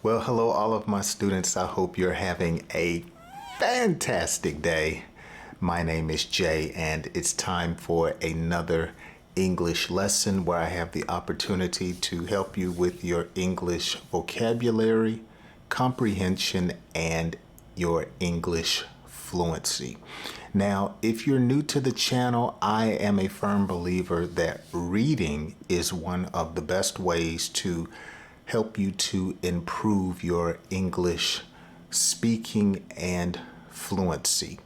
Well, hello, all of my students. I hope you're having a fantastic day. My name is Jay, and it's time for another English lesson where I have the opportunity to help you with your English vocabulary, comprehension, and your English fluency. Now, if you're new to the channel, I am a firm believer that reading is one of the best ways to help you to improve your English speaking and fluency,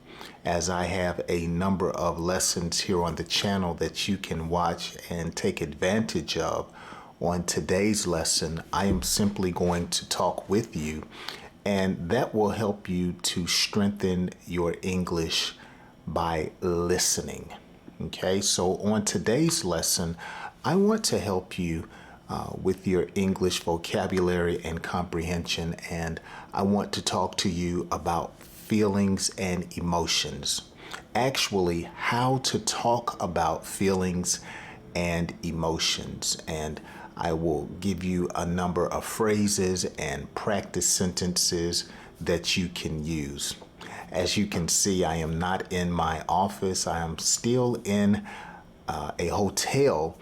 as I have a number of lessons here on the channel that you can watch and take advantage of. On today's lesson, I am simply going to talk with you, and that will help you to strengthen your English by listening. Okay, so on today's lesson, I want to help you with your English vocabulary and comprehension, and I want to talk to you about feelings and emotions. Actually, how to talk about feelings and emotions. And I will give you a number of phrases and practice sentences that you can use. As you can see, I am not in my office. I am still in a hotel.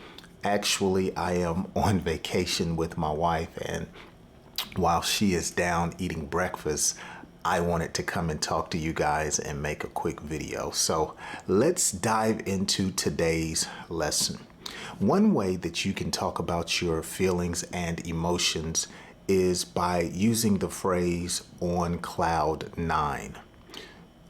Actually, I am on vacation with my wife, and while she is down eating breakfast, I wanted to come and talk to you guys and make a quick video. So let's dive into today's lesson. One way that you can talk about your feelings and emotions is by using the phrase on cloud nine.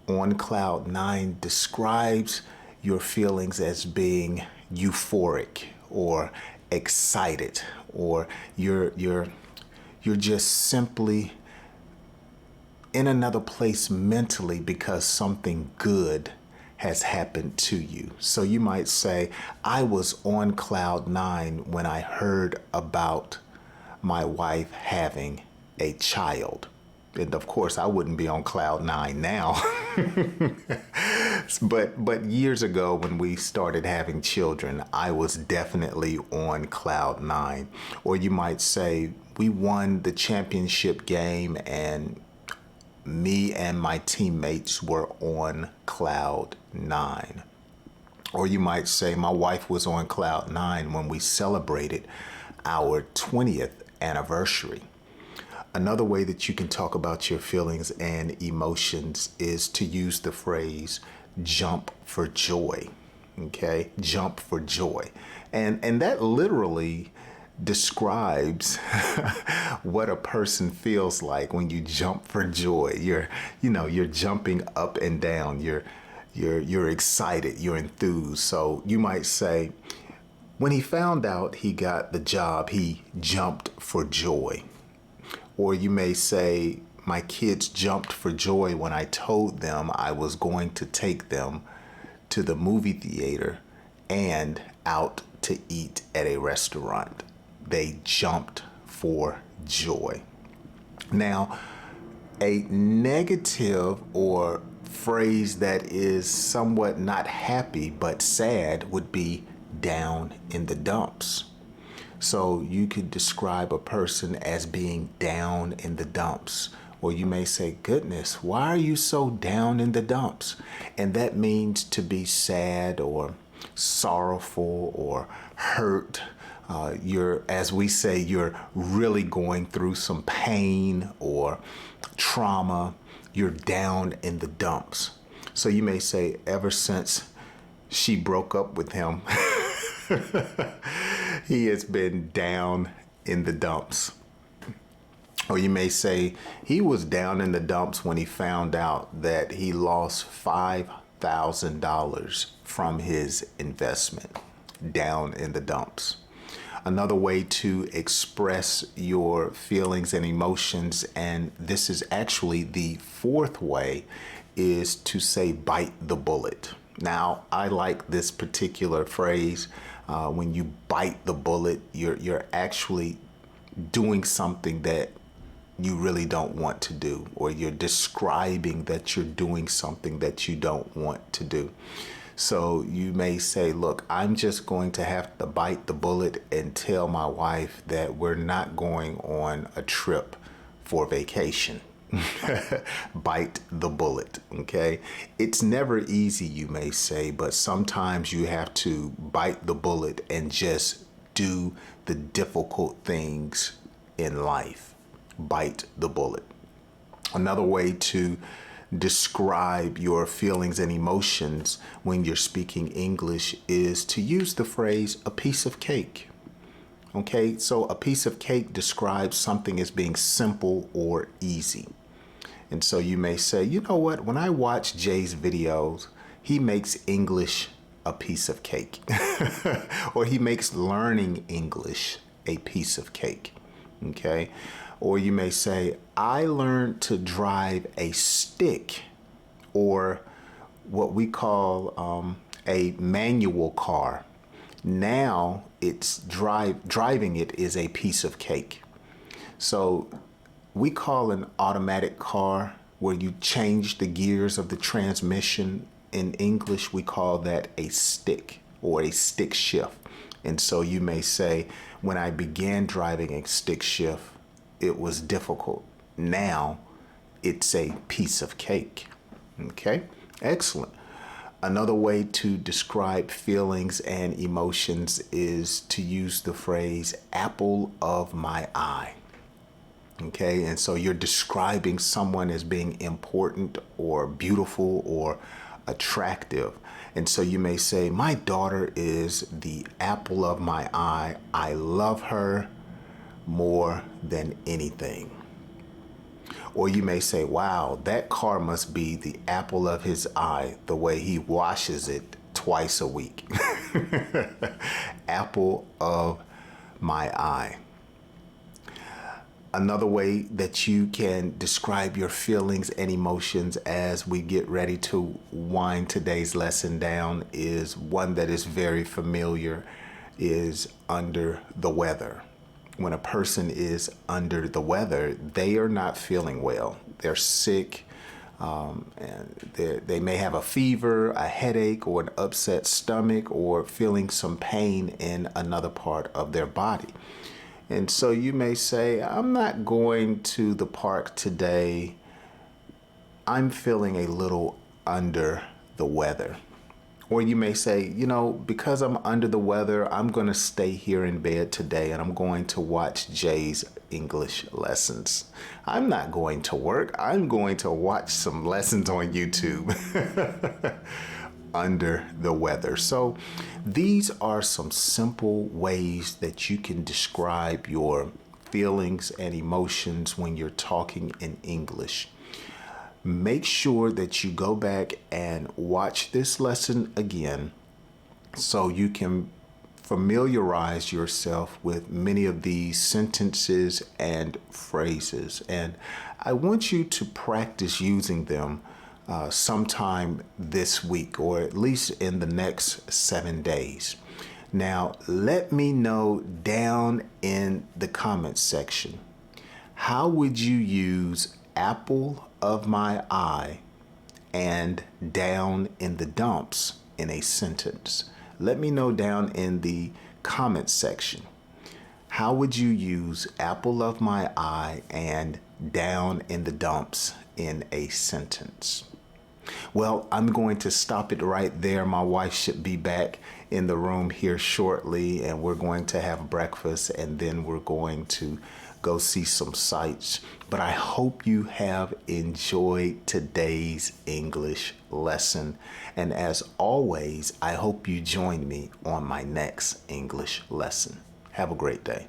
On cloud nine describes your feelings as being euphoric or excited, or you're just simply in another place mentally because something good has happened to you. So you might say, I was on cloud nine when I heard about my wife having a child. And of course, I wouldn't be on cloud nine now. But years ago, when we started having children, I was definitely on cloud nine. Or you might say, we won the championship game and me and my teammates were on cloud nine. Or you might say, my wife was on cloud nine when we celebrated our 20th anniversary. Another way that you can talk about your feelings and emotions is to use the phrase jump for joy. Okay, jump for joy. And that literally describes what a person feels like when you jump for joy. You're jumping up and down. You're excited, you're enthused. So you might say, when he found out he got the job, he jumped for joy. Or you may say, my kids jumped for joy when I told them I was going to take them to the movie theater and out to eat at a restaurant. They jumped for joy. Now, a negative or phrase that is somewhat not happy but sad would be down in the dumps. So you could describe a person as being down in the dumps. Or you may say, goodness, why are you so down in the dumps? And that means to be sad or sorrowful or hurt. As we say, you're really going through some pain or trauma. You're down in the dumps. So you may say, ever since she broke up with him, he has been down in the dumps. Or you may say, he was down in the dumps when he found out that he lost $5,000 from his investment. Down in the dumps. Another way to express your feelings and emotions, and this is actually the fourth way, is to say bite the bullet. Now, I like this particular phrase. When you bite the bullet, you're actually doing something that you really don't want to do, or you're describing that you're doing something that you don't want to do. So you may say, look, I'm just going to have to bite the bullet and tell my wife that we're not going on a trip for vacation. Bite the bullet, okay? It's never easy, you may say, but sometimes you have to bite the bullet and just do the difficult things in life. Bite the bullet. Another way to describe your feelings and emotions when you're speaking English is to use the phrase a piece of cake. Okay, so a piece of cake describes something as being simple or easy. And so you may say, you know what, when I watch Jay's videos, he makes English a piece of cake. Or he makes learning English a piece of cake. Okay, or you may say, I learned to drive a stick, or what we call a manual car. Now it's driving it is a piece of cake. So we call an automatic car where you change the gears of the transmission. In English, we call that a stick or a stick shift. And so you may say, when I began driving a stick shift, it was difficult. Now it's a piece of cake. Okay, excellent. Another way to describe feelings and emotions is to use the phrase apple of my eye. Okay, and so you're describing someone as being important or beautiful or attractive. And so you may say, my daughter is the apple of my eye. I love her more than anything. Or you may say, wow, that car must be the apple of his eye, the way he washes it twice a week. Apple of my eye. Another way that you can describe your feelings and emotions as we get ready to wind today's lesson down is one that is very familiar, is under the weather. When a person is under the weather, they are not feeling well. They're sick, and they may have a fever, a headache, or an upset stomach, or feeling some pain in another part of their body. And so you may say, I'm not going to the park today. I'm feeling a little under the weather. Or you may say, you know, because I'm under the weather, I'm going to stay here in bed today and I'm going to watch Jay's English lessons. I'm not going to work. I'm going to watch some lessons on YouTube. Under the weather. So these are some simple ways that you can describe your feelings and emotions when you're talking in English. Make sure that you go back and watch this lesson again so you can familiarize yourself with many of these sentences and phrases. And I want you to practice using them sometime this week, or at least in the next 7 days. Now, let me know down in the comments section, how would you use apple of my eye and down in the dumps in a sentence? Let me know down in the comments section, how would you use apple of my eye and down in the dumps in a sentence? Well, I'm going to stop it right there. My wife should be back in the room here shortly, and we're going to have breakfast, and then we're going to go see some sights. But I hope you have enjoyed today's English lesson. And as always, I hope you join me on my next English lesson. Have a great day.